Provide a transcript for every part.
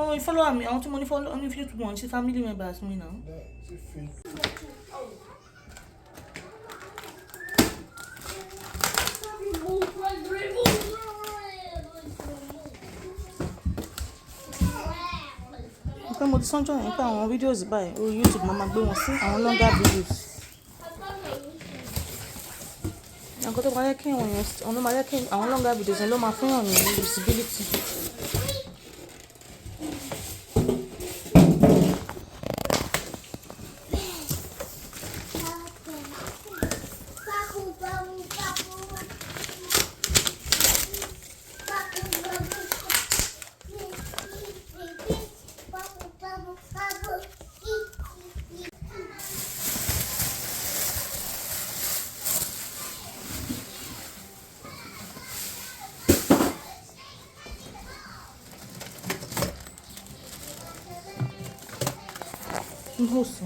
àwọn follow mi, àwọn tí mo ní follow on YouTube wọn ṣe family members mi now. Pé mo ti sọ́njọ́ yẹn pé àwọn videos báyìí orí YouTube máa gbé wọn sí àwọn longer videos. Nǹkan tó máa jẹ́ kí àwọn èèyàn ọ̀nà máa jẹ́ kí àwọn longer videos yẹn ló máa fún yàn ní visibility. Nossa.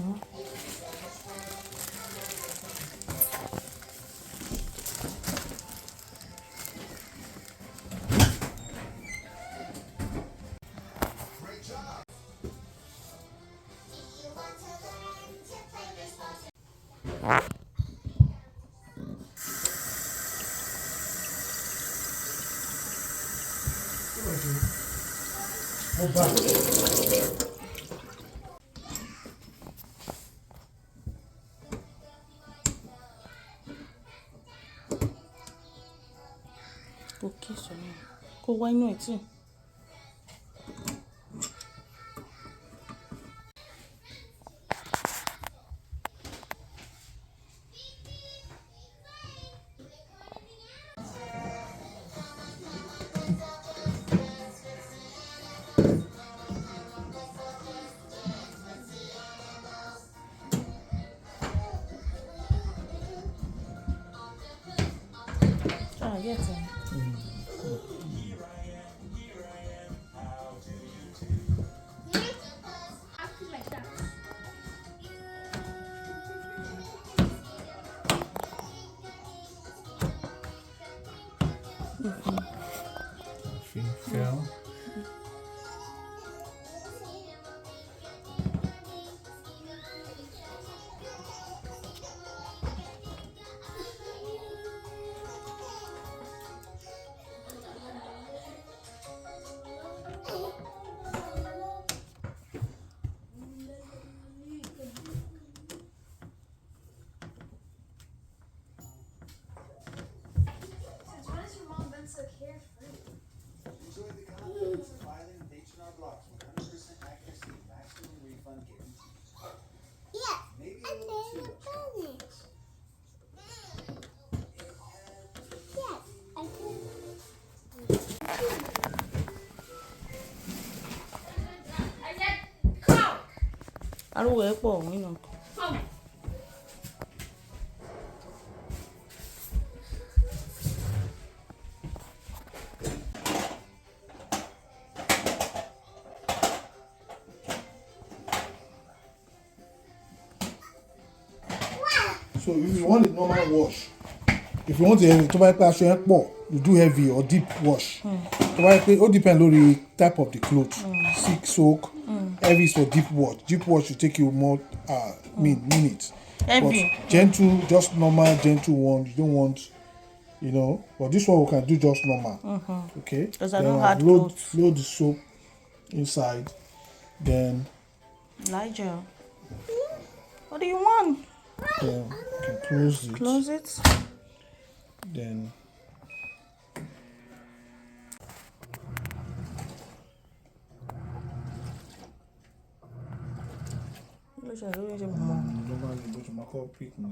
Okay, so kó wá inú ẹ̀ tí. Yes. Feel. Ariwo ẹ̀ pọ̀ nínú. So if you want a normal wash, if you want to buy aṣọ yẹn pọ̀, you do heavy or deep wash. To buy ó depend on the type of the cloth. Thick soak, heavy is for deep wash. Deep wash will take you more minutes. Heavy. But gentle, just normal gentle one. You don't want, you know. But this one we can do just normal. Okay. Because I don't have clothes. Load the soap inside. Then. Elijah, what do you want? Then you can close it. Close it. Then. Ló ṣe àlóyún ṣe mọ̀. Ló bá lè bó ṣe máa kọ́ pick mi.